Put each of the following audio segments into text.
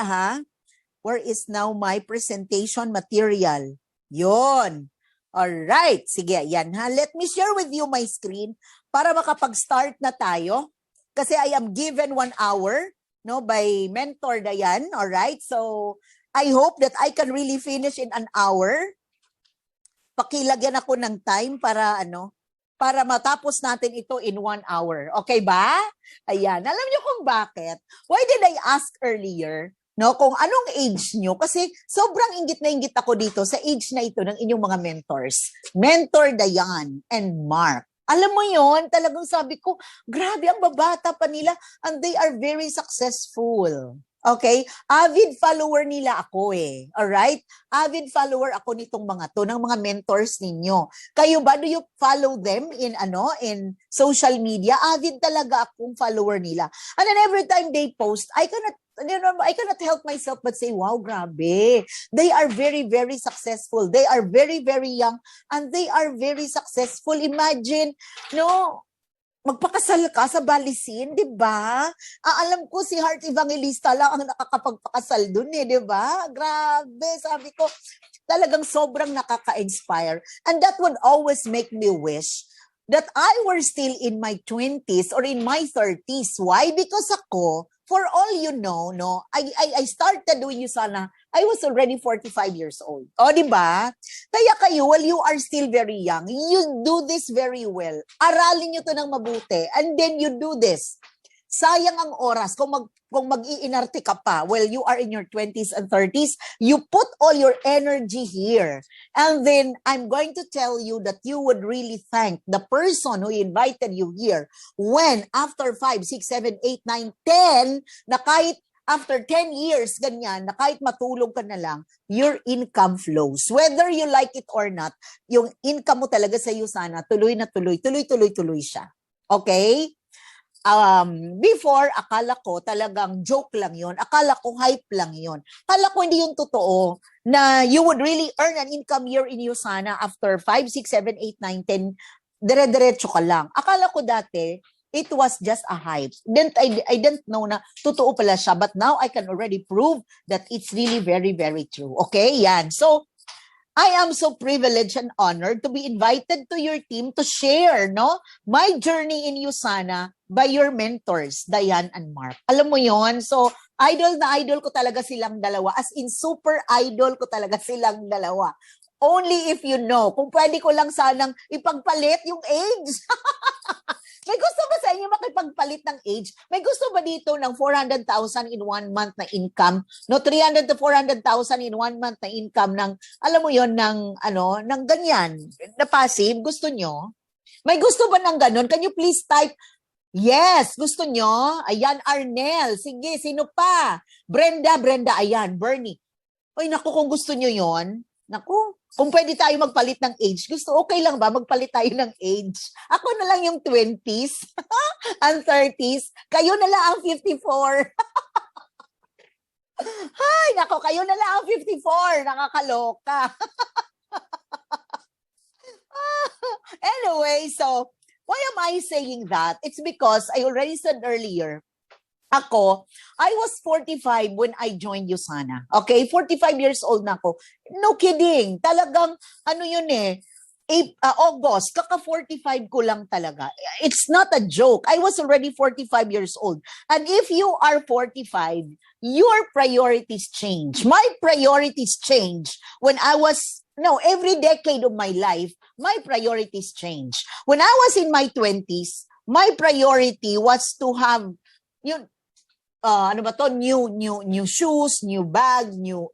ha? Where is now my presentation material? Yon. Alright, sige, yan ha. Let me share with you my screen para makapag-start na tayo. Kasi I am given 1 hour, no, by Mentor Dayan. Alright, so I hope that I can really finish in an hour. Pakilagyan ako ng time para para matapos natin ito in 1 hour. Okay ba? Ayan. Alam niyo kung bakit? Why did I ask earlier? No, kung anong age nyo, kasi sobrang inggit na inggit ako dito sa age na ito ng inyong mga mentors. Mentor Dayan and Mark. Alam mo yon, talagang sabi ko, grabe, ang babata pa nila and they are very successful. Okay? Avid follower nila ako eh. Alright? Avid follower ako nitong mga to, ng mga mentors ninyo. Kayo ba, do you follow them in social media? Avid talaga akong follower nila. And then every time they post, I cannot help myself but say, wow, grabe. They are very, very successful. They are very, very young and they are very successful. Imagine, no, magpakasal ka sa Balisin, di ba? Alam ko si Heart Evangelista lang ang nakakapagpakasal dun eh, di ba? Grabe, sabi ko, talagang sobrang nakaka-inspire. And that would always make me wish that I were still in my 20s or in my 30s. Why? Because ako, for all you know, no, I started doing Yusana, I was already 45 years old. O, di ba? Kaya kayo, while you are still very young, you do this very well. Aralin nyo to ng mabuti. And then you do this. Sayang ang oras. Kung mag-iinarte ka pa, while you are in your 20s and 30s, you put all your energy here. And then, I'm going to tell you that you would really thank the person who invited you here when after 5, 6, 7, 8, 9, 10, na kahit after 10 years, ganyan, na kahit matulog ka na lang, your income flows. Whether you like it or not, yung income mo talaga sa iyo sana, tuloy siya. Okay? Before, akala ko talagang joke lang yon. Akala ko hype lang yon. Akala ko hindi yung totoo na you would really earn an income year in Usana after 5, 6, 7, 8, 9, 10, dire-diretso ka lang. Akala ko dati, it was just a hype. I didn't know na totoo pala siya. But now, I can already prove that it's really very, very true. Okay? Yan. So, I am so privileged and honored to be invited to your team to share, no, my journey in Usana by your mentors, Dayan and Mark. Alam mo yon? So, idol na idol ko talaga silang dalawa. As in, super idol ko talaga silang dalawa. Only if you know. Kung pwede ko lang sanang ipagpalit yung age. May gusto ba sa inyo makipagpalit ng age? May gusto ba dito ng 400,000 in 1 month na income? No, 300 to 400,000 in 1 month na income ng, alam mo yon, ng ganyan, na passive? Gusto nyo? May gusto ba ng ganun? Can you please type, yes, gusto nyo? Ayan, Arnel. Sige, sino pa? Brenda, ayan, Bernie. Oy, naku, kung gusto nyo yon, naku, kung pwede tayo magpalit ng age, okay lang ba magpalit tayo ng age? Ako na lang yung 20s and 30s. Kayo na lang ang 54. Hay, nako, kayo na lang ang 54. Nakakaloka. Anyway, so, why am I saying that? It's because I already said earlier, I was 45 when I joined Usana. Okay? 45 years old na ako. No kidding. Talagang, yun eh, August, kaka-45 ko lang talaga. It's not a joke. I was already 45 years old. And if you are 45, your priorities change. My priorities change when every decade of my life, my priorities change. When I was in my 20s, my priority was to have, new shoes, new bag, new,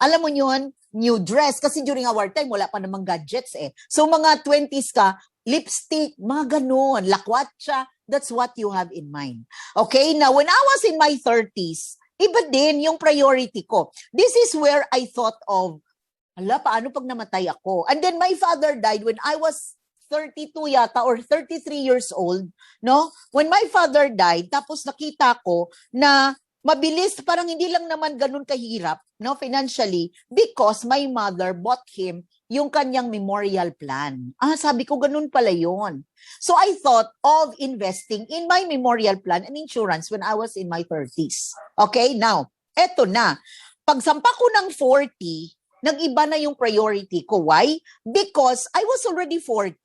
alam mo yun, new dress. Kasi during our time, wala pa namang gadgets eh. So mga 20s ka, lipstick, mga ganun, lakwatsa, that's what you have in mind. Okay, now when I was in my 30s, iba din yung priority ko. This is where I thought of, paano pag namatay ako? And then my father died when I was 32 yata or 33 years old, no? When my father died, tapos nakita ko na mabilis, parang hindi lang naman ganun kahirap, no, financially, because my mother bought him yung kanyang memorial plan. Sabi ko, ganun pala yun. So I thought of investing in my memorial plan and insurance when I was in my 30s. Okay, now, Eto na. Pagsampa ko ng 40, nag-iba na yung priority ko. Why? Because I was already 40.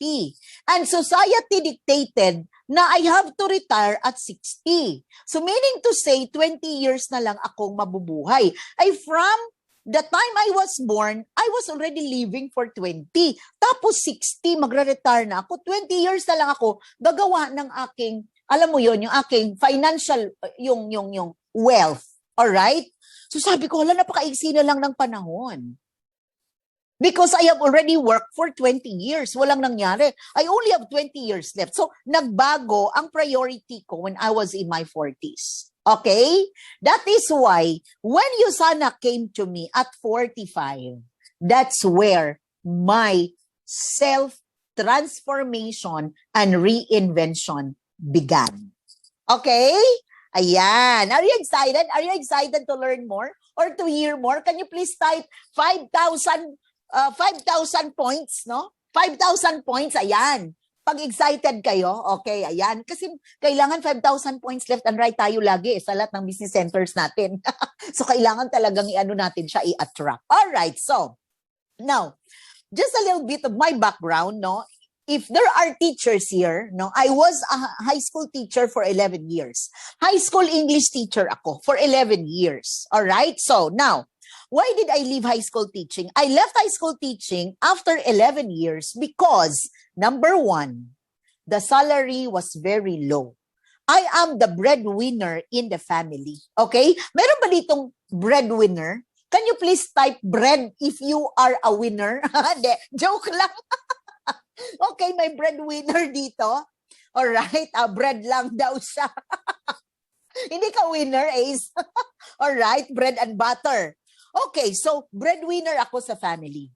And society dictated na I have to retire at 60. So meaning to say, 20 years na lang akong mabubuhay. Ay from the time I was born, I was already living for 20. Tapos 60, magre-retire na ako. 20 years na lang ako gagawa ng aking, alam mo yon, yung aking financial, yung wealth. Alright? So sabi ko, wala, napakaiksi na lang ng panahon. Because I have already worked for 20 years. Walang nangyari. I only have 20 years left. So, nagbago ang priority ko when I was in my 40s. Okay? That is why, when Yusana came to me at 45, that's where my self-transformation and reinvention began. Okay? Ayan. Are you excited? Are you excited to learn more or to hear more? Can you please type 5,000 points, no? 5,000 points, ayan. Pag excited kayo, okay, ayan. Kasi kailangan 5,000 points left and right tayo lagi sa lahat ng business centers natin. So, kailangan talagang i-ano natin siya, i-attract. Alright, so, now, just a little bit of my background, no? If there are teachers here, no, I was a high school teacher for 11 years. High school English teacher ako for 11 years. Alright, so, now, why did I leave high school teaching? I left high school teaching after 11 years because, number one, the salary was very low. I am the breadwinner in the family. Okay? Meron ba ditong breadwinner? Can you please type bread if you are a winner? De, joke lang. Okay, may breadwinner dito. Alright, bread lang daw siya. Hindi ka winner, Ace. Alright, bread and butter. Okay, so breadwinner ako sa family.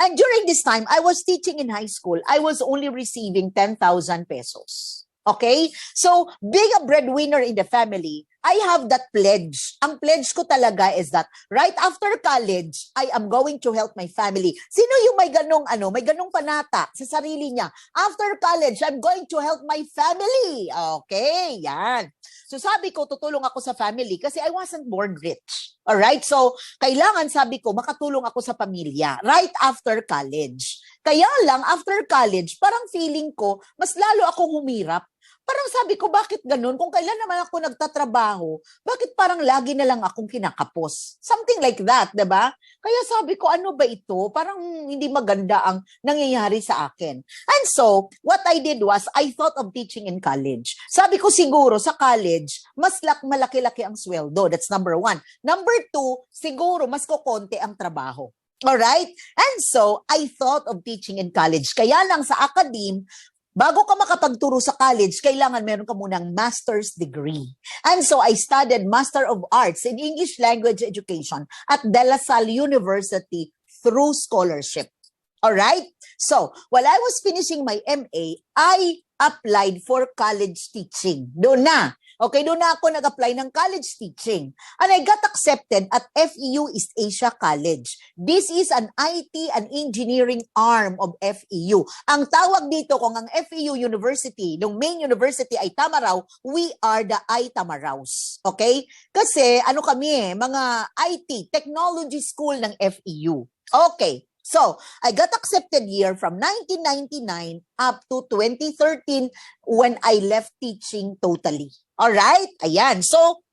And during this time, I was teaching in high school. I was only receiving 10,000 pesos. Okay? So, being a breadwinner in the family, I have that pledge. Ang pledge ko talaga is that right after college, I am going to help my family. Sino yung may ganong panata sa sarili niya? After college, I'm going to help my family. Okay, yan. So sabi ko, tutulong ako sa family kasi I wasn't born rich. Alright? So, kailangan sabi ko, makatulong ako sa pamilya right after college. Kaya lang, after college, parang feeling ko, mas lalo akong humirap. Parang sabi ko, bakit ganun? Kung kailan naman ako nagtatrabaho, bakit parang lagi na lang akong kinakapos? Something like that, diba? Kaya sabi ko, ano ba ito? Parang hindi maganda ang nangyayari sa akin. And so, what I did was, I thought of teaching in college. Sabi ko siguro, sa college, mas malaki-laki ang sweldo. That's number one. Number two, siguro, mas kukonti ang trabaho. Alright? And so, I thought of teaching in college. Kaya lang sa academe, bago ka makapagturo sa college, kailangan meron ka munang master's degree. And so, I studied Master of Arts in English Language Education at De La Salle University through scholarship. Alright? So, while I was finishing my MA, I applied for college teaching. Doon na. Okay, doon na ako nag-apply ng college teaching. And I got accepted at FEU East Asia College. This is an IT and engineering arm of FEU. Ang tawag dito kung ang FEU University, ng main university ay Tamaraw, we are the I-Tamaraws. Okay? Kasi ano kami mga IT, technology school ng FEU. Okay. So, I got accepted here from 1999 up to 2013 when I left teaching totally. Alright? Ayan. So,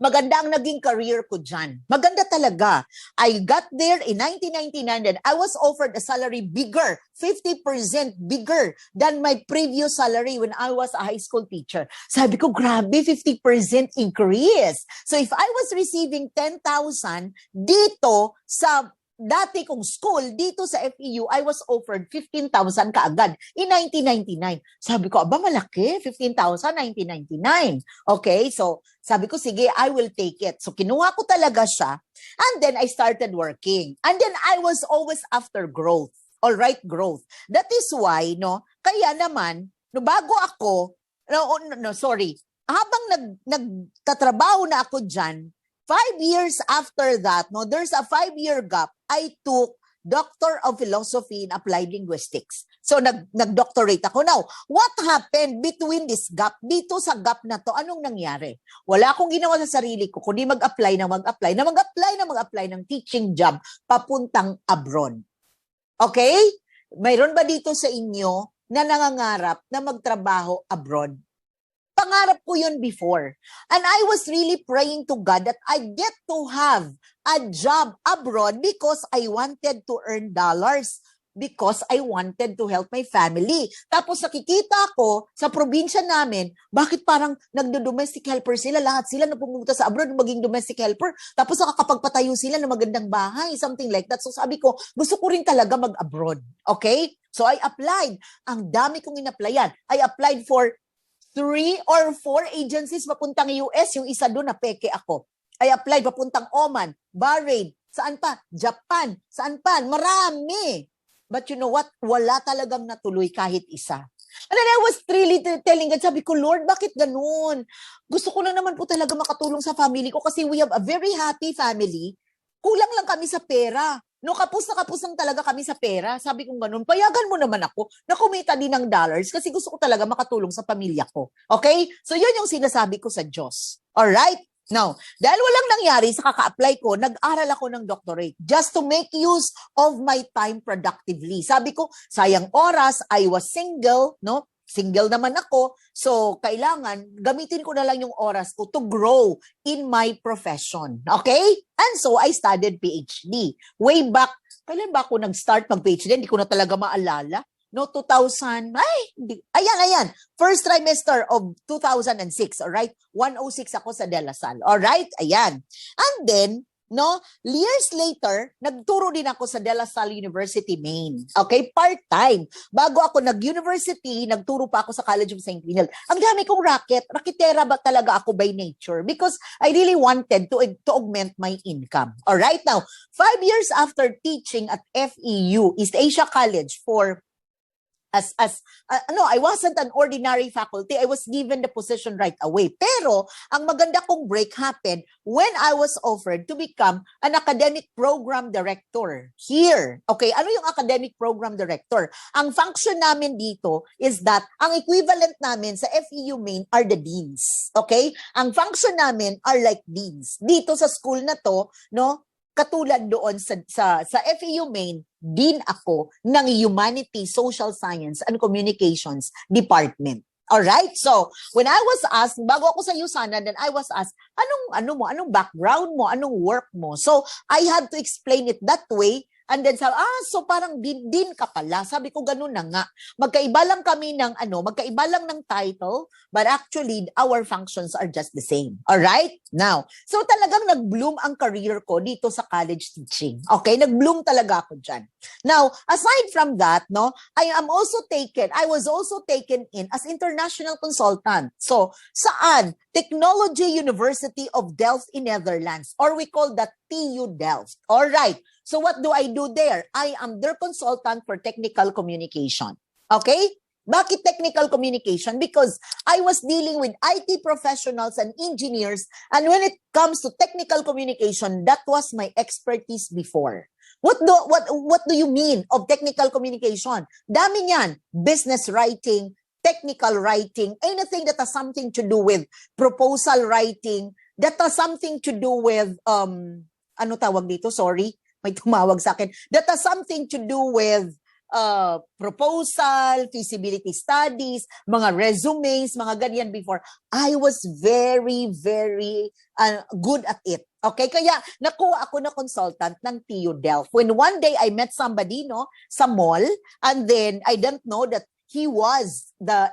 maganda ang naging career ko dyan. Maganda talaga. I got there in 1999 and I was offered a salary bigger, 50% bigger than my previous salary when I was a high school teacher. Sabi ko, grabe, 50% increase. So, if I was receiving 10,000 dito sa dati kong school, dito sa FEU, I was offered 15,000 kaagad in 1999. Sabi ko, aba malaki, 15,000, 1999. Okay, so sabi ko, sige, I will take it. So kinuha ko talaga siya. And then I started working. And then I was always after growth. All right, growth. That is why, no, kaya naman, no, bago ako, habang nagtatrabaho na ako dyan, 5 years after that, no, there's a 5-year gap. I took Doctor of Philosophy in Applied Linguistics. So, nag-doctorate ako. Now, what happened between this gap? Dito sa gap na to, anong nangyari? Wala akong ginawa sa sarili ko, kundi mag-apply ng teaching job papuntang abroad. Okay? Mayroon ba dito sa inyo na nangangarap na magtrabaho abroad? Pangarap ko yun before. And I was really praying to God that I get to have a job abroad because I wanted to earn dollars. Because I wanted to help my family. Tapos nakikita ko sa probinsya namin, bakit parang nagdo-domestic helper sila, lahat sila na pumunta sa abroad maging domestic helper, tapos nakakapagpatayo sila ng magandang bahay, something like that. So sabi ko, gusto ko rin talaga mag-abroad. Okay? So I applied. Ang dami kong in-applyan. I applied for 3 or 4 agencies papuntang US, yung isa doon na peke ako. I applied papuntang Oman, Bahrain, saan pa? Japan, saan pa? Marami. But you know what? Wala talagang natuloy kahit isa. And then I was really telling God, sabi ko, Lord, bakit ganun? Gusto ko na naman po talaga makatulong sa family ko kasi we have a very happy family. Kulang lang kami sa pera. No, kapos na kapos lang talaga kami sa pera. Sabi ko ganun, payagan mo naman ako na kumita din ng dollars kasi gusto ko talaga makatulong sa pamilya ko. Okay? So yun yung sinasabi ko sa Diyos. Alright? Now, dahil walang nangyari sa kaka-apply ko, nag-aral ako ng doctorate just to make use of my time productively. Sabi ko, sayang oras, I was single, no? Single naman ako, so kailangan gamitin ko na lang yung oras ko to grow in my profession. Okay? And so, I studied PhD. Way back, kailan ba ako nag-start mag-PhD? Hindi ko na talaga maalala. No, 2000, ayan. First trimester of 2006, alright? 106 ako sa De La Salle, alright? Ayan. And then, no, years later, nagturo din ako sa De La Salle University, Maine. Okay, part-time. Bago ako nag-university, nagturo pa ako sa College of St. Vinal. Ang dami kong raketera ba talaga ako by nature? Because I really wanted to augment my income. Alright, now, 5 years after teaching at FEU, East Asia College for I wasn't an ordinary faculty. I was given the position right away. Pero, ang maganda kong break happened when I was offered to become an academic program director here. Okay, ano yung academic program director? Ang function namin dito is that ang equivalent namin sa FEU Maine are the deans. Okay? Ang function namin are like deans. Dito sa school na to, no, katulad doon sa FEU Maine, din ako ng Humanity, Social Science, and Communications Department. Alright? So, when I was asked, bago ako sa USANA, then I was asked, anong background mo, anong work mo? So, I had to explain it that way. And then sabi, so parang din ka pala. Sabi ko, ganun na nga. Magkaiba lang kami ng magkaiba lang ng title, but actually, our functions are just the same. Alright? Now, so talagang nag-bloom ang career ko dito sa college teaching. Okay? Nag-bloom talaga ako dyan. Now, aside from that, no, I was also taken in as international consultant. So, saan? Technology University of Delft in Netherlands, or we call that TU Delft. Alright. So what do I do there? I am their consultant for technical communication. Okay? Bakit technical communication? Because I was dealing with IT professionals and engineers, and when it comes to technical communication, that was my expertise before. What do you mean of technical communication? Dami niyan. Business writing, technical writing, anything that has something to do with proposal writing, that has something to do with ano tawag dito? Sorry. May tumawag sa akin. That has something to do with proposal, feasibility studies, mga resumes, mga ganyan before. I was very, very good at it. Okay? Kaya nakuha ako na consultant ng TU Delft. When one day I met somebody sa mall, and then I didn't know that he was a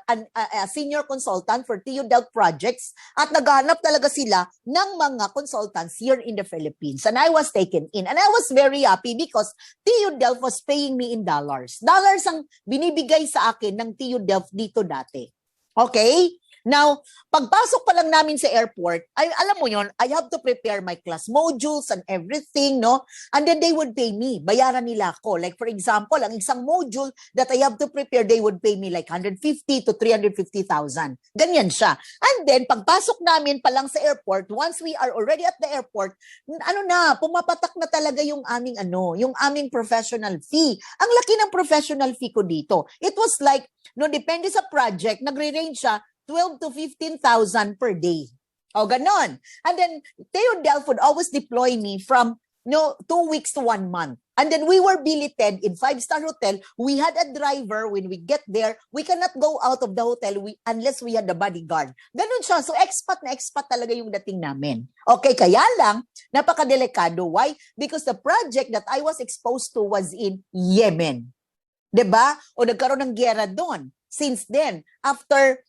senior consultant for TU Delft projects, at naghanap talaga sila ng mga consultants here in the Philippines. And I was taken in. And I was very happy because TU Delft was paying me in dollars. Dollars ang binibigay sa akin ng TU Delft dito dati. Okay? Now, pagpasok pa lang namin sa airport, ay alam mo yon, I have to prepare my class modules and everything, no? And then they would pay me. Bayaran nila ako. Like for example, ang isang module that I have to prepare, they would pay me like 150 to 350,000. Ganyan siya. And then, pagpasok namin pa lang sa airport, once we are already at the airport, pumapatak na talaga yung aming professional fee. Ang laki ng professional fee ko dito. It was like, no, depende sa project, nagre-range siya 12 to 15,000 per day. O, ganon. And then, Theo Delph would always deploy me from 2 weeks to 1 month. And then we were billeted in 5-star hotel. We had a driver. When we get there, we cannot go out of the hotel unless we had the bodyguard. Ganon siya. So, expat na expat talaga yung dating namin. Okay, kaya lang, napakadelikado. Why? Because the project that I was exposed to was in Yemen. 'Di ba? O nagkaroon ng giyera doon. Since then, after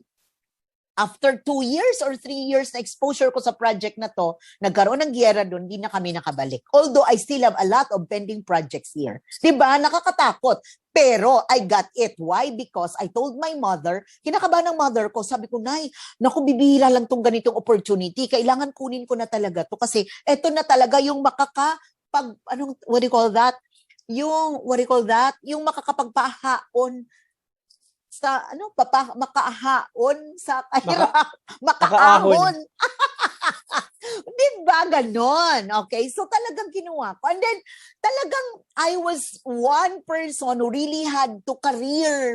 2 years or 3 years na exposure ko sa project na to, nagkaroon ng giyera doon, hindi na kami nakabalik. Although I still have a lot of pending projects here. 'Di ba? Nakakatakot. Pero I got it. Why? Because I told my mother, kinakabahan ng mother ko, sabi ko, Nay, naku, bibihira lang tong ganitong opportunity. Kailangan kunin ko na talaga to kasi eto na talaga yung what do you call that? Yung makakapagpahaon sa makahaon sa kahirap, makaahon. Diba ganon? Okay, so talagang kinuha ko. And then talagang I was one person who really had to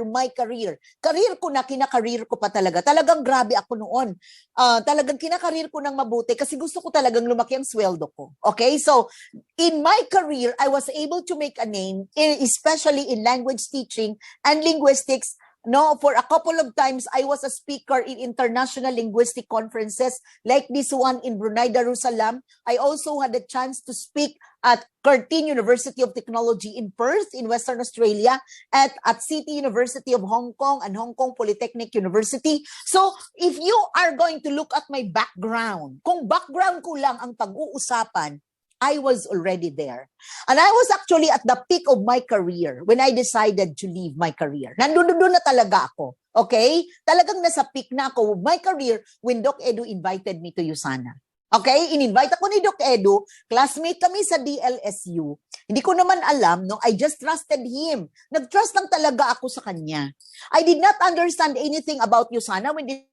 my career. Career ko na, kinakareer ko pa talaga. Talagang grabe ako noon. Talagang kinakareer ko ng mabuti kasi gusto ko talagang lumaki ang sweldo ko. Okay, so in my career, I was able to make a name, especially in language teaching and linguistics. No, for a couple of times, I was a speaker in international linguistic conferences like this one in Brunei Darussalam. I also had the chance to speak at Curtin University of Technology in Perth in Western Australia, at City University of Hong Kong and Hong Kong Polytechnic University. So, if you are going to look at my background, kung background ko lang ang pag-uusapan, I was already there. And I was actually at the peak of my career when I decided to leave my career. Nandun na talaga ako. Okay? Talagang nasa peak na ako of my career when Doc Edu invited me to USANA. Okay? In-invite ako ni Doc Edu. Classmate kami sa DLSU. Hindi ko naman alam, no? I just trusted him. Nag-trust lang talaga ako sa kanya. I did not understand anything about USANA when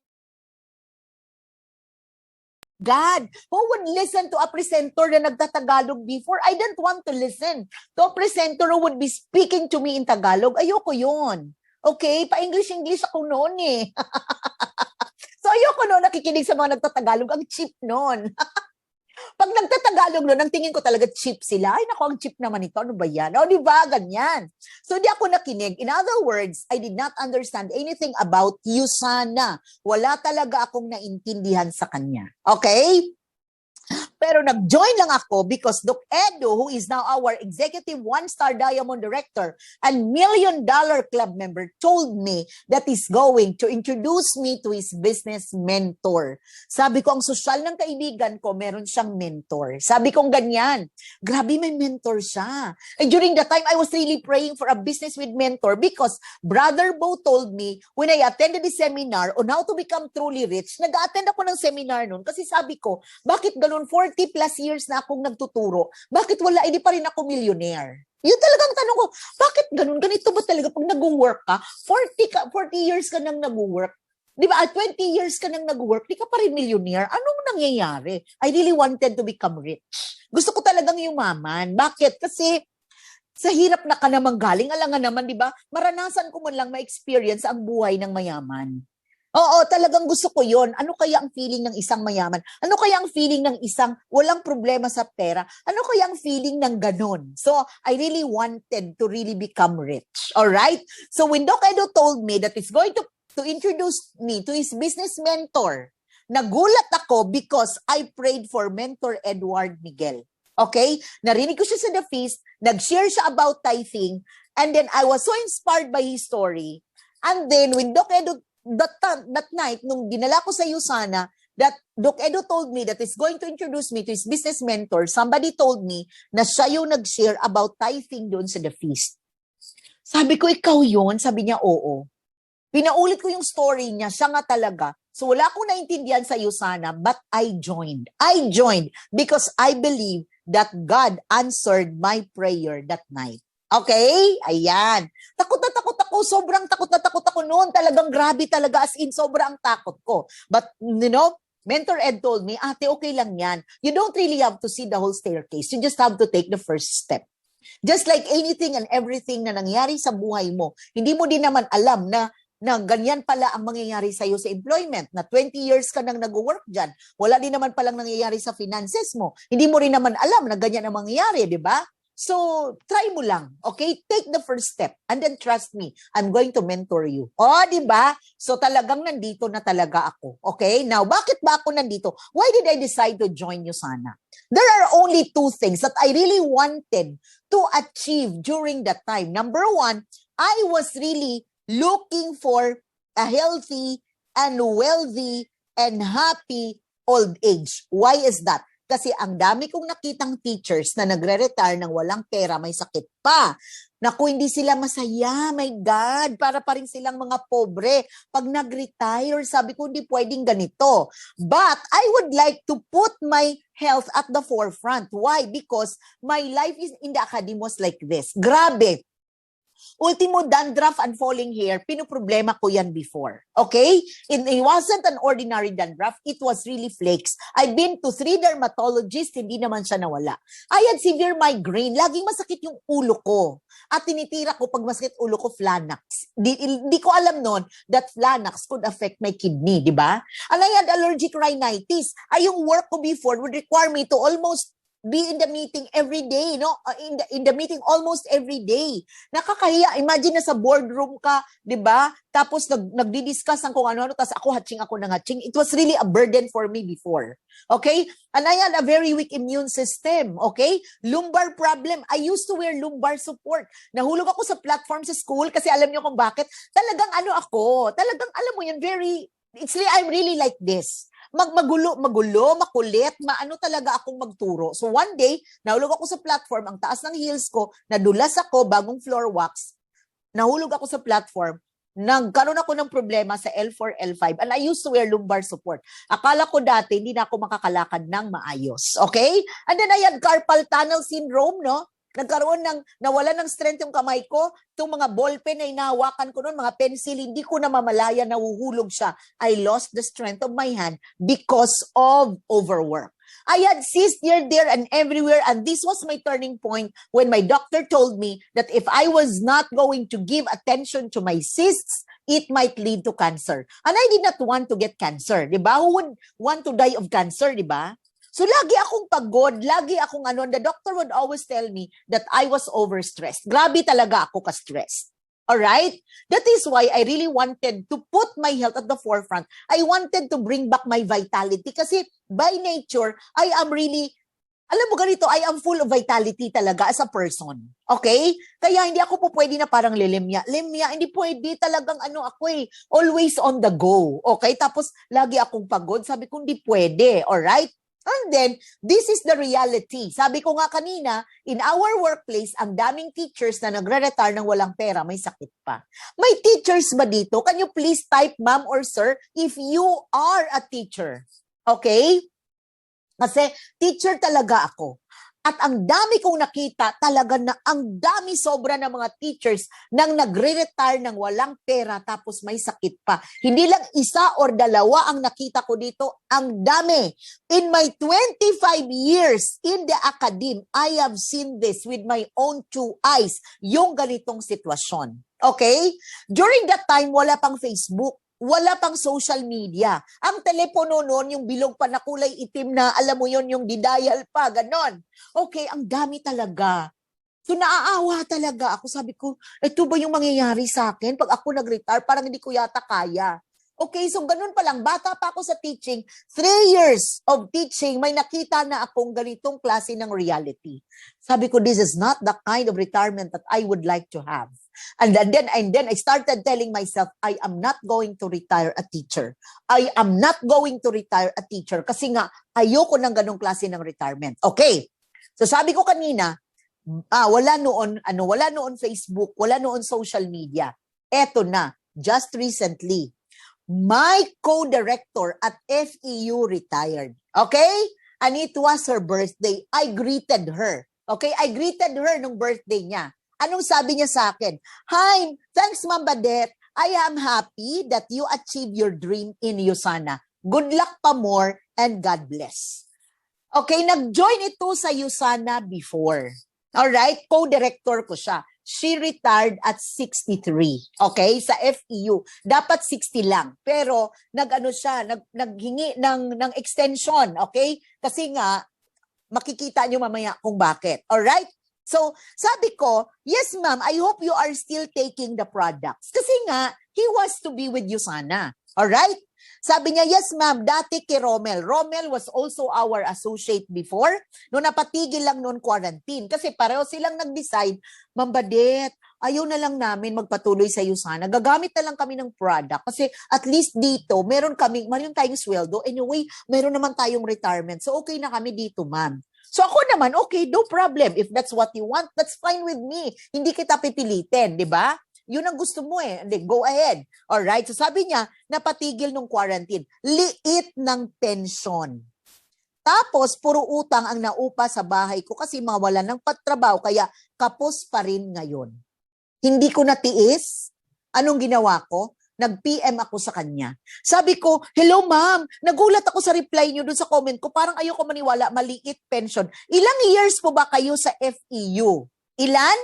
God, who would listen to a presenter na nagtatagalog before? I didn't want to listen to a presenter who would be speaking to me in Tagalog. Ayoko yun. Okay? Pa-English ako noon eh. So ayoko noon nakikinig sa mga nagtatagalog. Ang cheap noon. Pag nagtatagalog noon, ang tingin ko talaga cheap sila. Ay, naku, ang cheap naman ito. Ano ba yan? O, di ba? Ganyan. So, di ako nakinig. In other words, I did not understand anything about USANA. Wala talaga akong naintindihan sa kanya. Okay? Pero nag-join lang ako because Doc Edu, who is now our executive 1-star diamond director and $1 million club member, told me that he's going to introduce me to his business mentor. Sabi ko, ang sosyal ng kaibigan ko, meron siyang mentor. Sabi ko, ganyan. Grabe, may mentor siya. And during the time, I was really praying for a business with mentor because Brother Bo told me when I attended the seminar on how to become truly rich, nag-attend ako ng seminar noon kasi sabi ko, bakit ganun 40 plus years na akong nagtuturo, bakit wala, hindi pa rin ako millionaire? Yun talagang tanong ko, bakit ganun? Ganito ba talaga pag nag-work ka? 40 years ka nang nag-work. Di ba? 20 years ka nang nag-work, di ka pa rin millionaire. Anong nangyayari? I really wanted to become rich. Gusto ko talagang yumaman. Bakit? Kasi sa hirap na ka namang galing, alangan naman, di ba? Maranasan ko man lang ma-experience ang buhay ng mayaman. Oo, talagang gusto ko yon. Ano kaya ang feeling ng isang mayaman? Ano kaya ang feeling ng isang walang problema sa pera? Ano kaya ang feeling ng ganun? So, I really wanted to really become rich. Alright? So, when Doc Edo told me that he's going to introduce me to his business mentor, nagulat ako because I prayed for Mentor Edward Miguel. Okay? Narinig ko siya sa The Feast, nag-share siya about tithing, and then I was so inspired by his story. And then, when Doc Edo that night, nung dinala ko sa USANA, that Doc Edo told me that he's going to introduce me to his business mentor, somebody told me na siya yung nag-share about tithing doon sa The Feast. Sabi ko, ikaw yun? Sabi niya, oo. Pinaulit ko yung story niya, siya nga talaga. So wala akong naintindihan sa iyo sana, but I joined. I joined because I believe that God answered my prayer that night. Okay? Ayan. Takot na takot ako. Sobrang takot na takot ako noon. Talagang grabe talaga. As in, sobrang takot ko. But, Mentor Ed told me, ate, okay lang yan. You don't really have to see the whole staircase. You just have to take the first step. Just like anything and everything na nangyari sa buhay mo, hindi mo din naman alam na ganyan pala ang mangyayari sa iyo sa employment, na 20 years ka nang nag-work dyan, wala din naman palang nangyayari sa finances mo. Hindi mo rin naman alam na ganyan ang mangyayari, di ba? So, try mo lang, okay? Take the first step and then trust me, I'm going to mentor you. O, di ba? So, talagang nandito na talaga ako, okay? Now, bakit ba ako nandito? Why did I decide to join you sana? There are only two things that I really wanted to achieve during that time. Number one, I was really looking for a healthy and wealthy and happy old age. Why is that? Kasi ang dami kong nakitang teachers na nagre-retire ng walang pera, may sakit pa. Naku, hindi sila masaya. My God, para pa rin silang mga pobre. Pag nag-retire, sabi ko, hindi pwedeng ganito. But I would like to put my health at the forefront. Why? Because my life is in the academy was like this. Grabe. Ultimo, dandruff and falling hair, pinoproblema ko yan before. Okay? It wasn't an ordinary dandruff. It was really flakes. I've been to 3 dermatologists, hindi naman siya nawala. I had severe migraine. Laging masakit yung ulo ko. At tinitira ko pag masakit ulo ko, Flanax. Di ko alam noon that Flanax could affect my kidney, di ba? And I had allergic rhinitis. Ay, yung work ko before would require me to almost be in the meeting every day, no? In the meeting almost every day. Nakakahiya. Imagine na sa boardroom ka, 'di ba? Tapos nagdi-discuss ang kung ano-ano, tapos ako ng hatching. It was really a burden for me before. Okay? And I had a very weak immune system, okay? Lumbar problem. I used to wear lumbar support. Nahulog ako sa platform sa school kasi alam niyo kung bakit. Talagang talagang alam mo yun, I'm really like this. Magulo, makulit, maano talaga akong magturo. So one day, nahulog ako sa platform, ang taas ng heels ko, nadulas ako, bagong floor wax, nahulog ako sa platform, nagkaroon ako ng problema sa L4, L5, and I used to wear lumbar support. Akala ko dati, hindi na ako makakalakad ng maayos. Okay? And then I had carpal tunnel syndrome, no? Nawalan ng strength yung kamay ko. Itong mga ballpen na inahawakan ko noon, mga pencil, hindi ko na mamalaya, nahuhulog siya. I lost the strength of my hand because of overwork. I had cysts here, there, and everywhere, and this was my turning point when my doctor told me that if I was not going to give attention to my cysts, it might lead to cancer. And I did not want to get cancer, di ba? Who would want to die of cancer, di ba? So lagi akong pagod, lagi akong ano, the doctor would always tell me that I was overstressed. Grabe talaga ako ka-stressed. Alright? That is why I really wanted to put my health at the forefront. I wanted to bring back my vitality kasi by nature, I am really, alam mo ganito, I am full of vitality talaga as a person. Okay? Kaya hindi ako po pwede na parang lilimya. Hindi pwede talagang always on the go. Okay? Tapos lagi akong pagod. Sabi ko, hindi pwede. Alright? And then, this is the reality. Sabi ko nga kanina, in our workplace, ang daming teachers na nagre-retire ng walang pera, may sakit pa. May teachers ba dito? Can you please type ma'am or sir if you are a teacher? Okay? Kasi teacher talaga ako. At ang dami kong nakita, talaga na ang dami sobra ng mga teachers nang nagre-retire ng walang pera tapos may sakit pa. Hindi lang isa or dalawa ang nakita ko dito, ang dami. In my 25 years in the academe, I have seen this with my own 2 eyes, yung ganitong sitwasyon. Okay? During that time, wala pang Facebook. Wala pang social media. Ang telepono noon, yung bilog pa na kulay itim na, alam mo yon yung didial pa, ganon. Okay, ang dami talaga. So naaawa talaga ako. Sabi ko, ito ba yung mangyayari sa akin? Pag ako nag-retire, parang hindi ko yata kaya. Okay, so ganun pa lang. Bata pa ako sa teaching. 3 years of teaching, may nakita na akong ganitong klase ng reality. Sabi ko, this is not the kind of retirement that I would like to have. And then I started telling myself, I am not going to retire a teacher. I am not going to retire a teacher. Kasi nga, ayoko ng ganong klase ng retirement. Okay, so sabi ko kanina, wala noon Facebook, wala noon social media. Eto na. just recently, my co-director at FEU retired. Okay? And it was her birthday. I greeted her. Okay? I greeted her nung birthday niya. Anong sabi niya sa akin? Hi, thanks Ma'am Badet. I am happy that you achieved your dream in USANA. Good luck pa more and God bless. Okay, nag-join ito sa USANA before. Alright, co-director ko siya. She retired at 63. Okay, sa FEU. Dapat 60 lang. Pero naghingi ng extension, okay? Kasi nga makikita niyo mamaya kung bakit. Alright? So, sabi ko, yes ma'am, I hope you are still taking the products. Kasi nga, he was to be with you sana. Alright? Sabi niya, yes ma'am, dati kay Romel. Romel was also our associate before. Noong napatigil lang noon quarantine. Kasi pareho silang nag-decide, Ma'am Badet, ayaw na lang namin magpatuloy sa iyo sana. Gagamit na lang kami ng product. Kasi at least dito, meron tayong sweldo. Anyway, meron naman tayong retirement. So okay na kami dito ma'am. So ako naman, okay, no problem. If that's what you want, that's fine with me. Hindi kita pipilitin, di ba? Yun ang gusto mo eh. Go ahead. Alright, so sabi niya, napatigil nung quarantine. Liit ng pension. Tapos, puro utang ang naupa sa bahay ko kasi mawalan ng patrabaho, kaya kapos pa rin ngayon. Hindi ko natiis. Anong ginawa ko? Nag-PM ako sa kanya. Sabi ko, hello ma'am, nagulat ako sa reply niyo dun sa comment ko. Parang ayoko maniwala, maliit pension. Ilang years po ba kayo sa FEU? Ilan?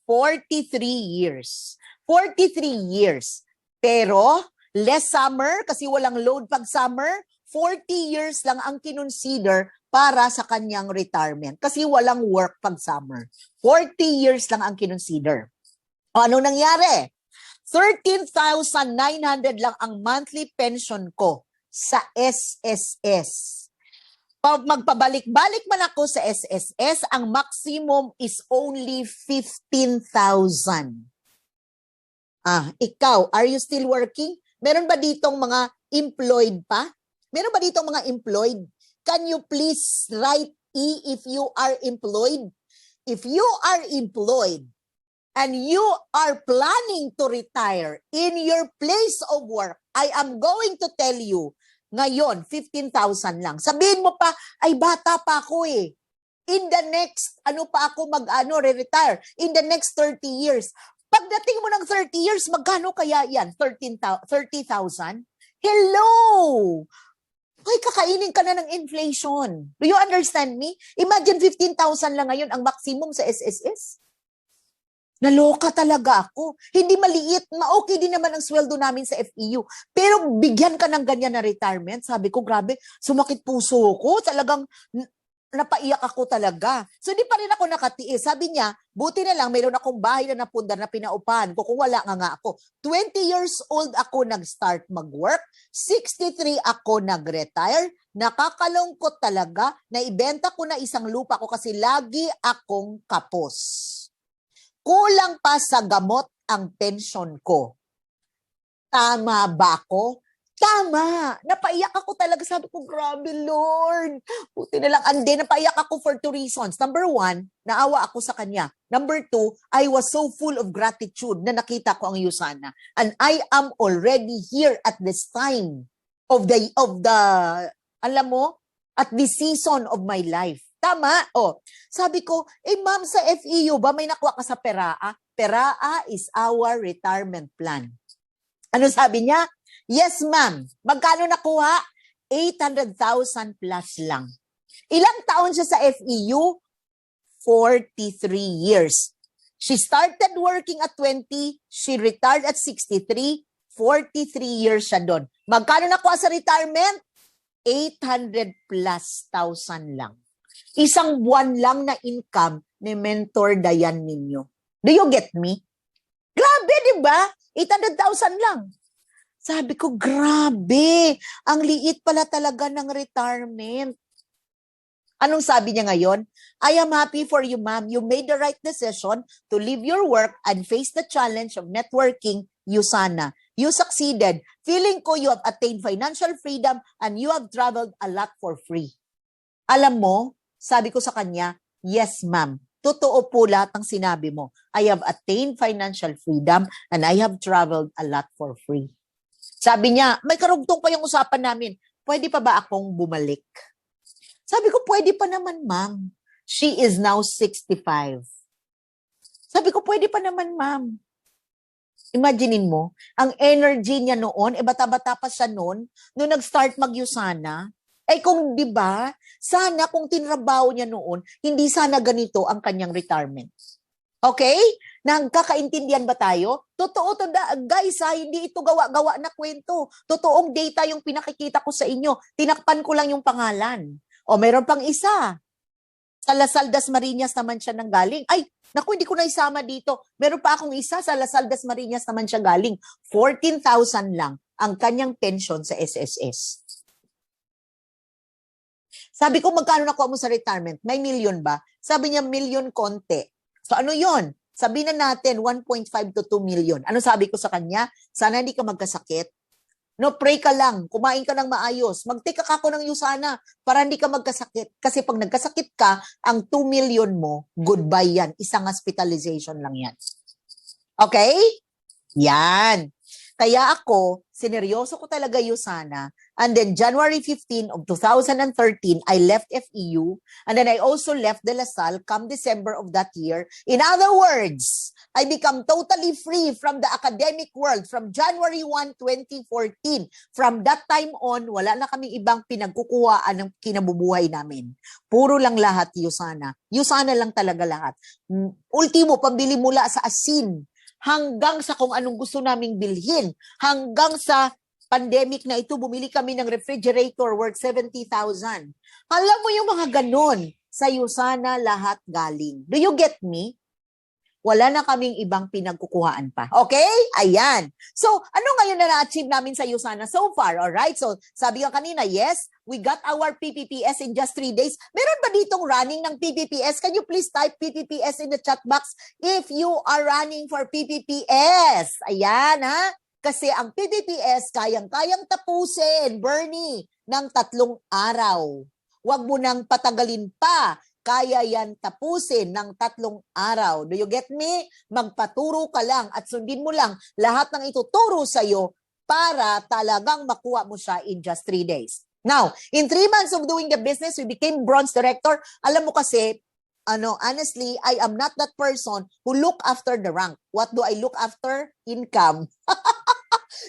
43 years. 43 years. Pero, less summer, kasi walang load pag summer, 40 years lang ang kinonsider para sa kanyang retirement. Kasi walang work pag summer. 40 years lang ang kinonsider. O, anong nangyari? 13,900 lang ang monthly pension ko sa SSS. Pag magpabalik-balik man ako sa SSS, ang maximum is only 15,000. Ikaw, are you still working? Meron ba ditong mga employed pa? Meron ba ditong mga employed? Can you please write E if you are employed? If you are employed, and you are planning to retire in your place of work, I am going to tell you, ngayon, 15,000 lang. Sabihin mo pa, ay bata pa ako eh. In the next, re-retire? In the next 30 years. Pagdating mo ng 30 years, magkano kaya yan? 30,000? Hello! Ay, kakainin ka na ng inflation. Do you understand me? Imagine 15,000 lang ngayon ang maximum sa SSS. Naloka talaga ako. Hindi maliit. Okay din naman ang sweldo namin sa FEU. Pero bigyan ka ng ganyan na retirement. Sabi ko, grabe, sumakit puso ko. Talagang napaiyak ako talaga. So, di pa rin ako nakatiis. Sabi niya, buti na lang, mayroon akong bahay na napundar na pinaupahan ko kung wala nga ako. 20 years old ako nag-start mag-work. 63 ako nag-retire. Nakakalungkot talaga na ibenta ko na isang lupa ko kasi lagi akong kapos. Kulang pa sa gamot ang pension ko. Tama ba ako? Tama. Napaiyak ako talaga. Sabi ko, grabe Lord. Buti na lang. And then, napaiyak ako for 2 reasons. Number 1, naawa ako sa kanya. Number 2, I was so full of gratitude na nakita ko ang USANA. And I am already here at this time of the alam mo, at this season of my life. Tama? Sabi ko, ma'am, sa FEU ba may nakuha ka sa PERAA? PERAA is our retirement plan. Ano sabi niya? Yes, ma'am. Magkano nakuha? 800,000 plus lang. Ilang taon siya sa FEU? 43 years. She started working at 20. She retired at 63. 43 years siya doon. Magkano nakuha sa retirement? 800 plus thousand lang. Isang buwan lang na income ni Mentor Dayan ninyo. Do you get me? Grabe, di ba? 800,000 lang. Sabi ko, grabe. Ang liit pala talaga ng retirement. Anong sabi niya ngayon? I am happy for you, ma'am. You made the right decision to leave your work and face the challenge of networking, USANA. You succeeded. Feeling ko you have attained financial freedom and you have traveled a lot for free. Alam mo, sabi ko sa kanya, yes, ma'am. totoo po lahat ng sinabi mo. I have attained financial freedom and I have traveled a lot for free. Sabi niya, may karugtong pa yung usapan namin. Pwede pa ba akong bumalik? Sabi ko, pwede pa naman, ma'am. She is now 65. Sabi ko, pwede pa naman, ma'am. Imaginein mo, ang energy niya noon, bata-bata pa siya noon, nung nag-start mag-Usana, kung di ba, sana kung tinrabaho niya noon, hindi sana ganito ang kanyang retirement. Okay? Nagkakaintindihan ba tayo? Totoo to, guys, hindi ito gawa-gawa na kwento. Totoong data yung pinakikita ko sa inyo. Tinakpan ko lang yung pangalan. O, meron pang isa. Sa Salle das Marinas naman siya nang galing. Ay, naku, hindi ko na isama dito. Meron pa akong isa, sa Salle das Marinas naman siya galing. 14,000 lang ang kanyang pension sa SSS. Sabi ko, magkano nakuha mo sa retirement? May million ba? Sabi niya, million konti. So ano yon? Sabi na natin, 1.5 to 2 million. Ano sabi ko sa kanya? Sana hindi ka magkasakit. No, pray ka lang. Kumain ka ng maayos. Mag-take ka ako ng Usana para hindi ka magkasakit. Kasi pag nagkasakit ka, ang 2 million mo, goodbye yan. Isang hospitalization lang yan. Okay? Yan. Kaya ako, sineryoso ko talaga Usana. And then January 15 of 2013, I left FEU. And then I also left De La Salle come December of that year. In other words, I become totally free from the academic world from January 1, 2014. From that time on, wala na kaming ibang pinagkukuhaan ng kinabubuhay namin. Puro lang lahat Usana. Usana lang talaga lahat. Ultimo, pambili mula sa asin hanggang sa kung anong gusto naming bilhin, hanggang sa pandemic na ito, bumili kami ng refrigerator worth 70,000. Alam mo yung mga ganon, sa Usana lahat galing. Do you get me? Wala na kaming ibang pinagkukuhaan pa. Okay? Ayan. So, ano ngayon na na-achieve namin sa Usana so far? Alright? So, sabi ko kanina, yes, we got our PPPS in just 3 days. Meron ba ditong running ng PPPS? Can you please type PPPS in the chat box if you are running for PPPS? Ayan, ha? Kasi ang PPPS, kayang-kayang tapusin, Bernie, ng 3 araw. Huwag mo nang patagalin pa. Kaya yan tapusin ng 3 araw. Do you get me? Magpaturo ka lang at sundin mo lang lahat ng ituturo sa'yo para talagang makuha mo siya in just 3 days. Now, in 3 months of doing the business, we became bronze director. Alam mo kasi, honestly, I am not that person who look after the rank. What do I look after? Income.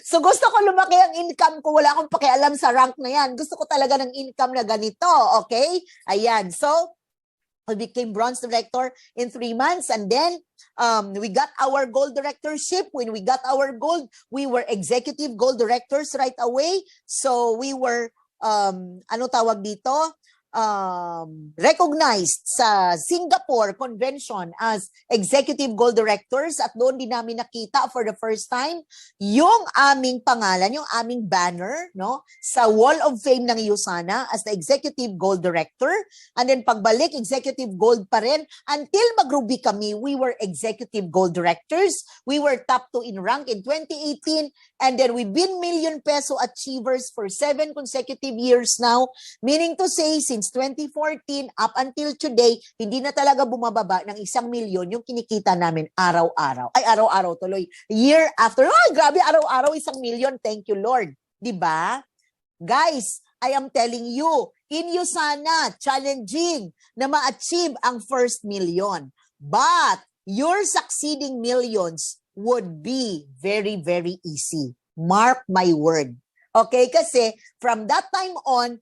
So gusto ko lumaki ang income ko. Wala akong pakialam sa rank na yan. Gusto ko talaga ng income na ganito. Okay? Ayan. So, we became bronze director in 3 months, and then we got our gold directorship. When we got our gold, we were executive gold directors right away. So we were recognized sa Singapore Convention as executive gold directors, at doon din namin nakita for the first time yung aming pangalan, yung aming banner, no, sa Wall of Fame ng Usana as the executive gold director. And then pagbalik, executive gold pa rin until magruby kami. We were executive gold directors. We were top 2 in rank in 2018, and then we've been million peso achievers for 7 consecutive years now, meaning to say since 2014 up until today, hindi na talaga bumababa ng 1 milyon yung kinikita namin araw-araw. Ay, araw-araw tuloy. Year after. Ay, grabe, araw-araw 1 milyon. Thank you, Lord. Diba? Guys, I am telling you, in Usana, challenging na ma-achieve ang first million. But your succeeding millions would be very, very easy. Mark my word. Okay? Kasi from that time on,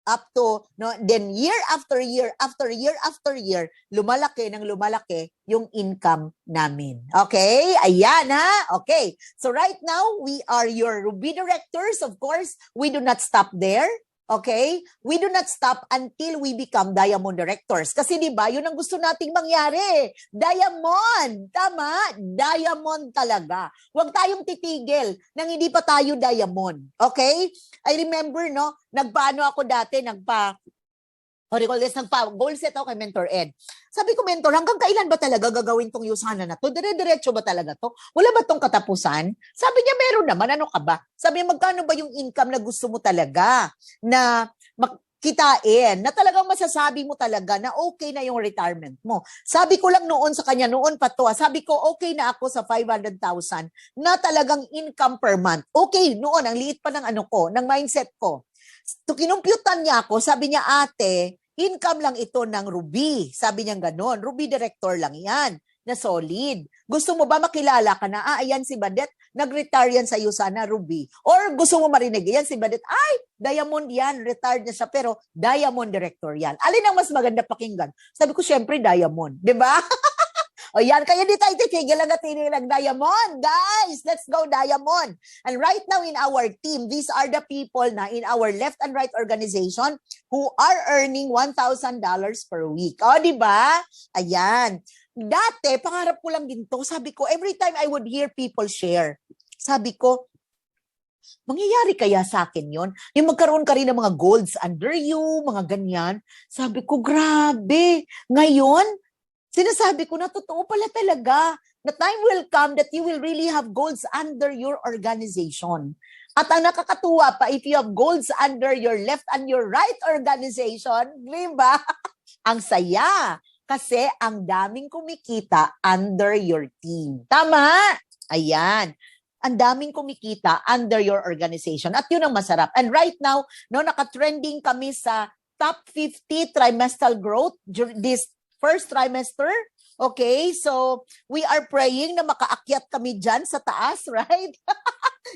up to, no, then year after year, after year after year, lumalaki ng lumalaki yung income namin. Okay? Ayan, ha? Okay. So right now, we are your Ruby directors. Of course, we do not stop there. Okay? We do not stop until we become diamond directors. Kasi di ba, yun ang gusto nating mangyari. Diamond. Tama? Diamond talaga. Huwag tayong titigil nang hindi pa tayo diamond. Okay? I remember, no, nagpaano ako dati, nagpa-goal set ako kay Mentor Ed. Sabi ko, Mentor, hanggang kailan ba talaga gagawin tong Usana na to? Dire-diretso ba talaga to? Wala ba tong katapusan? Sabi niya, meron naman. Ano ka ba? Sabi niya, magkano ba yung income na gusto mo talaga? Na kitain na talagang masasabi mo talaga na okay na yung retirement mo. Sabi ko lang noon sa kanya, noon pa to, sabi ko okay na ako sa 500,000 na talagang income per month. Okay, noon, ang liit pa ng ng mindset ko. So, kinumputan niya ako, sabi niya, ate, income lang ito ng Ruby. Sabi niya gano'n, Ruby director lang yan, na solid. Gusto mo ba makilala ka na, ayan si Badet, nag-retire yan sa iyo sana, Ruby. Or gusto mo marinig, yan si Badet, ay, Diamond yan, retired na siya, pero Diamond director yan. Alin ang mas maganda pakinggan? Sabi ko, syempre, Diamond. Diba? O yan, kaya di tayo titigil lang at tinilang Diamond. Guys, let's go Diamond. And right now in our team, these are the people na in our left and right organization who are earning $1,000 per week. O, di ba? Ayan. Dati, pangarap ko lang din to. Sabi ko, every time I would hear people share, sabi ko, mangyayari kaya sa akin yon? Yung magkaroon ka rin ng mga golds under you, mga ganyan. Sabi ko, grabe. Ngayon, sinasabi ko na totoo pala talaga. The time will come that you will really have goals under your organization. At ang nakakatuwa pa, if you have goals under your left and your right organization, di ba? Ang saya. Kasi ang daming kumikita under your team. Tama? Ayan. Ang daming kumikita under your organization. At yun ang masarap. And right now, no, naka-trending kami sa top 50 trimestral growth this first trimester. Okay, so we are praying na makaakyat kami dyan sa taas, right?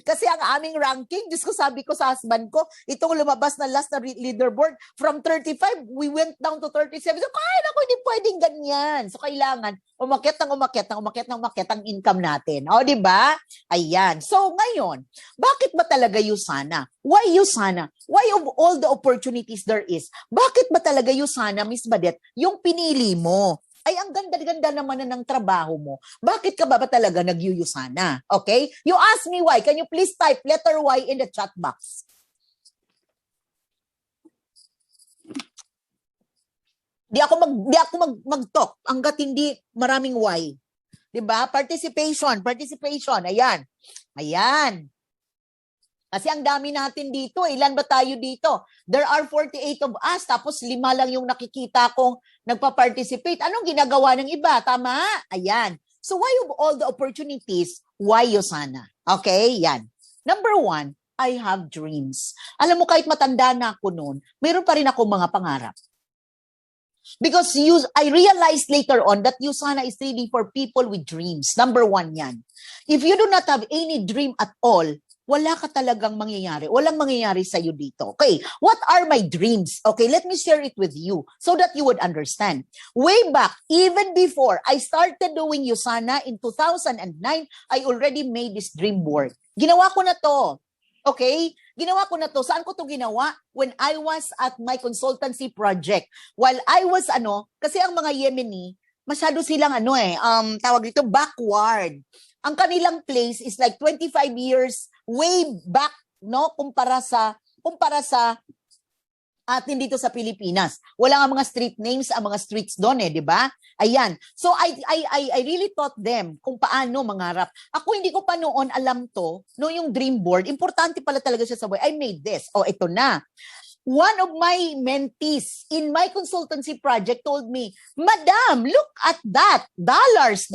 Kasi ang aming ranking, Diyos ko, sabi ko sa husband ko, itong lumabas na last na leaderboard, from 35, we went down to 37. So, kaya ako, hindi pwedeng ganyan. So, kailangan umakyat ang income natin. O, di ba? Ayan. So, ngayon, bakit ba talaga Yusana? Why Yusana? Why of all the opportunities there is? Bakit ba talaga Yusana, Miss Badet, yung pinili mo? Ay, ang ganda-ganda naman na ng trabaho mo. Bakit ka ba talaga nag-Yusana? Okay? You ask me why. Can you please type letter Y in the chat box? Di ako mag-talk hangga't hindi maraming Y. 'Di ba? Participation. Ayan. Kasi ang dami natin dito. Ilan ba tayo dito? There are 48 of us, tapos 5 lang yung nakikita kong nagpa-participate. Anong ginagawa ng iba? Tama? Ayan. So why of all the opportunities, why Yusana? Okay, yan. Number 1, I have dreams. Alam mo, kahit matanda na ako noon, mayroon pa rin ako mga pangarap. Because I realized later on that Yusana is really for people with dreams. Number 1 yan. If you do not have any dream at all, wala ka talagang mangyayari. Walang mangyayari sa iyo dito. Okay, what are my dreams? Okay, let me share it with you so that you would understand. Way back, even before I started doing Yusana in 2009, I already made this dream board. Ginawa ko na to. Okay? Ginawa ko na to. Saan ko to ginawa? When I was at my consultancy project. While I was kasi ang mga Yemeni, masyado silang tawag dito, backward. Ang kanilang place is like 25 years way back, no, kumpara sa atin dito sa Pilipinas. Wala nga mga street names ang mga streets doon di ba? Ayan. So I really taught them kung paano mangarap. Ako hindi ko pa noon alam to, no, yung dream board. Importante pala talaga siya sa buhay. I made this. Oh, ito na. One of my mentees in my consultancy project told me, "Madam, look at that. Dollars.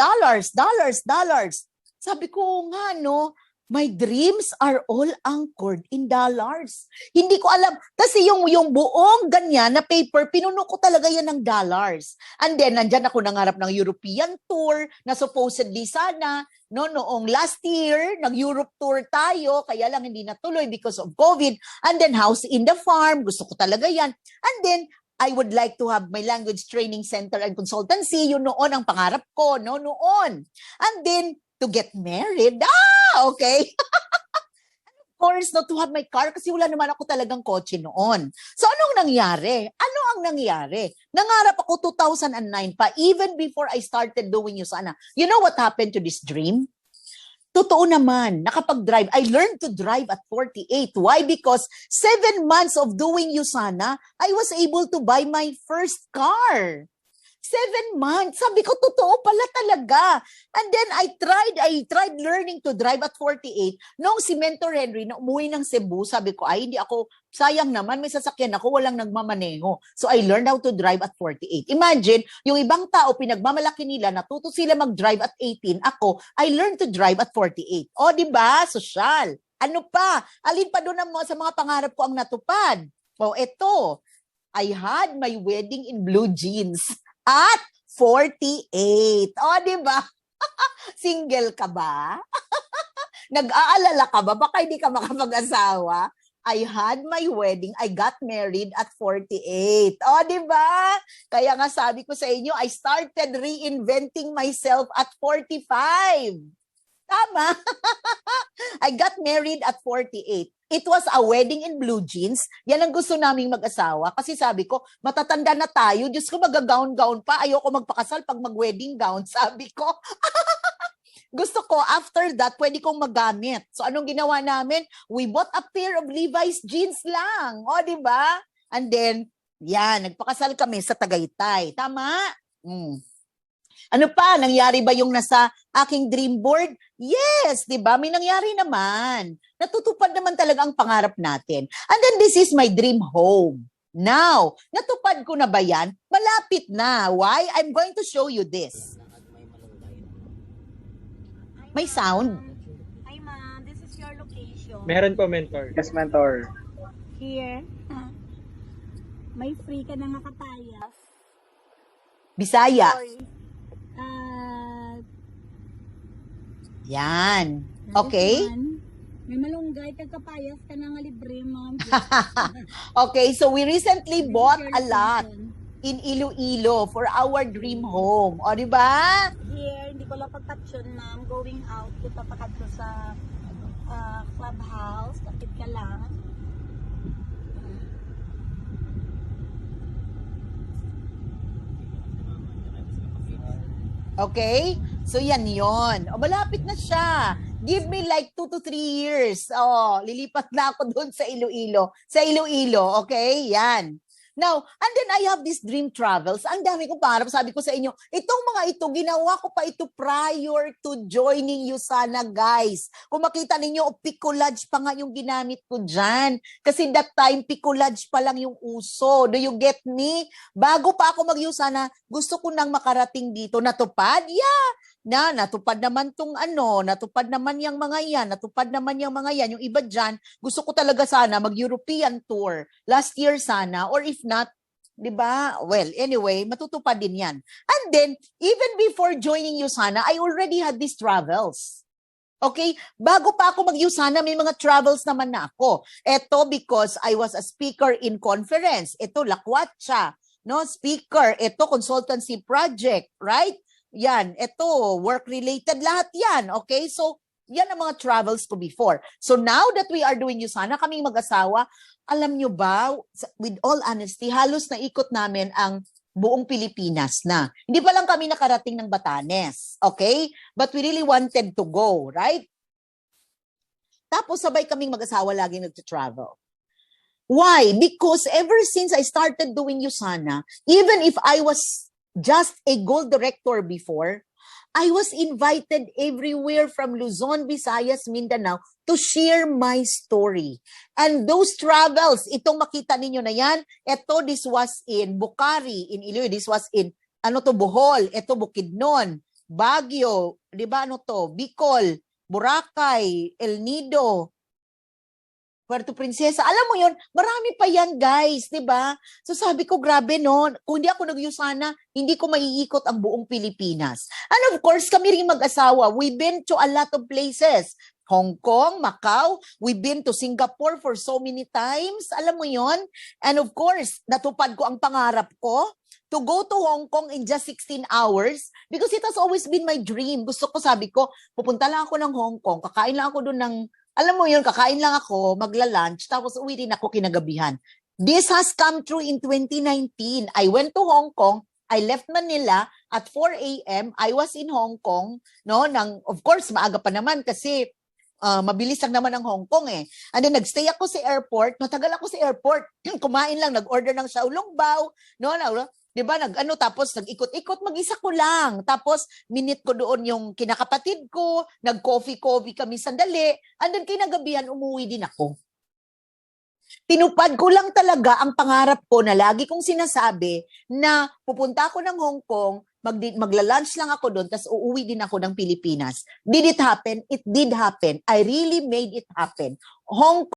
Sabi ko nga, no, my dreams are all anchored in dollars. Hindi ko alam. Kasi yung buong ganyan na paper, pinuno ko talaga yan ng dollars. And then, nandyan ako nangarap ng European tour na supposedly sana, no, noong last year, nag-Europe tour tayo, kaya lang hindi natuloy because of COVID. And then, house in the farm, gusto ko talaga yan. And then, I would like to have my language training center and consultancy. Yun noon ang pangarap ko, no, noon. And then, to get married. Okay. Of course, not to have my car kasi wala naman ako talagang kotse noon. So, anong nangyari? Ano ang nangyari? Nangarap ako 2009 pa, even before I started doing Yusana. You know what happened to this dream? Totoo naman, nakapag-drive. I learned to drive at 48. Why? Because 7 months of doing Yusana, I was able to buy my first car. 7 months. Sabi ko, totoo pala talaga. And then I tried learning to drive at 48. Noong si Mentor Henry na umuwi ng Cebu, sabi ko, ay hindi ako, sayang naman, may sasakyan ako, walang nagmamaneho. So I learned how to drive at 48. Imagine, yung ibang tao, pinagmamalaki nila, natuto sila mag-drive at 18. Ako, I learned to drive at 48. O, di ba? Sosyal. Ano pa? Alin pa doon sa mga pangarap ko ang natupad? O, eto. I had my wedding in blue jeans at 48. O, di ba? Single ka ba? Nag-aalala ka ba? Baka hindi ka makapag-asawa. I had my wedding. I got married at 48. O, di ba? Kaya nga sabi ko sa inyo, I started reinventing myself at 45. Tama. I got married at 48. It was a wedding in blue jeans. Yan ang gusto naming mag-asawa. Kasi sabi ko, matatanda na tayo. Diyos ko, mag-gown-gown pa. Ayoko magpakasal pag mag-wedding gown. Sabi ko, gusto ko, after that, pwede kong magamit. So, anong ginawa namin? We bought a pair of Levi's jeans lang. O, di ba? And then, yan, nagpakasal kami sa Tagaytay. Tama? Ano pa? Nangyari ba yung nasa aking dream board? Yes, di ba? May nangyari naman. Natutupad naman talaga ang pangarap natin. And then this is my dream home. Now, natupad ko na ba yan? Malapit na. Why? I'm going to show you this. May sound? Hi, ma'am. This is your location. Meron po, mentor. Yes, mentor. Here. May free ka na makatayas. Bisaya. Sorry. Yan. Okay? May malunggay, kagkapayas ka na nga libre, ma'am. Okay, so we recently bought a lot in Iloilo for our dream home. O, di ba? Here, hindi ko lang pagtouch yun, ma'am. Going out, kita pa kadto sa clubhouse. Kapit ka lang. Okay? So, yan yon. O, malapit na siya. Give me like 2 to 3 years. Oh, lilipat na ako doon sa Iloilo. Sa Iloilo, okay? Yan. Now, and then I have these dream travels. Ang dami kong pangarap. Sabi ko sa inyo, itong mga ito, ginawa ko pa ito prior to joining you sana, guys. Kung makita ninyo, picolage pa nga yung ginamit ko dyan. Kasi that time, picolage pa lang yung uso. Do you get me? Bago pa ako mag-Yusana, gusto ko nang makarating dito. Natupad? Yeah. Natupad naman natupad naman yung mga yan, natupad naman yung mga yan. Yung iba dyan, gusto ko talaga sana mag-European tour. Last year sana, or if not, di ba? Well, anyway, matutupad din yan. And then, even before joining Yusana, I already had these travels. Okay? Bago pa ako mag-Yusana, may mga travels naman na ako. Ito because I was a speaker in conference. Ito, lakwatsa. No? Speaker. Ito, consultancy project. Right? Yan, ito, work-related, lahat yan, okay? So, yan ang mga travels ko before. So, now that we are doing Yusana, kaming mag-asawa, alam nyo ba, with all honesty, halos naikot namin ang buong Pilipinas na. Hindi pa lang kami nakarating ng Batanes, okay? But we really wanted to go, right? Tapos, sabay kaming mag-asawa lagi nag-travel. Why? Because ever since I started doing Yusana, even if I was just a gold director before, I was invited everywhere from Luzon, Visayas, Mindanao to share my story. And those travels, itong makita ninyo na yan, this was in Bucari, in Iloilo, this was in, Bohol, Bukidnon, Baguio, di ba Bicol, Boracay, El Nido, Puerto Princesa. Alam mo yun, marami pa yan, guys, di ba? So sabi ko, grabe no, kung hindi ako nag-Yusana, hindi ko maiikot ang buong Pilipinas. And of course, kami rin mag-asawa, we've been to a lot of places. Hong Kong, Macau, we've been to Singapore for so many times. Alam mo yon. And of course, natupad ko ang pangarap ko to go to Hong Kong in just 16 hours because it has always been my dream. Gusto ko, sabi ko, pupunta lang ako ng Hong Kong, kakain lang ako doon ng alam mo yun, kakain lang ako, magla-lunch, tapos uwi din ako kinagabihan. This has come true in 2019. I went to Hong Kong, I left Manila at 4 a.m. I was in Hong Kong, no? Of course, maaga pa naman kasi mabilis lang naman ang Hong Kong eh. And then nagstay ako sa airport, matagal ako sa airport, kumain lang, nag-order ng xiaolongbao, no? 'Di ba? Tapos nag-ikot-ikot mag-isa ko lang. Tapos minute ko doon yung kinakapatid ko, nag-coffee-coffee kami sandali, and then kinagabihan umuwi din ako. Tinupad ko lang talaga ang pangarap ko na lagi kong sinasabi na pupunta ako ng Hong Kong, magla-lunch lang ako doon, tapos uuwi din ako ng Pilipinas. Did it happen? It did happen. I really made it happen. Hong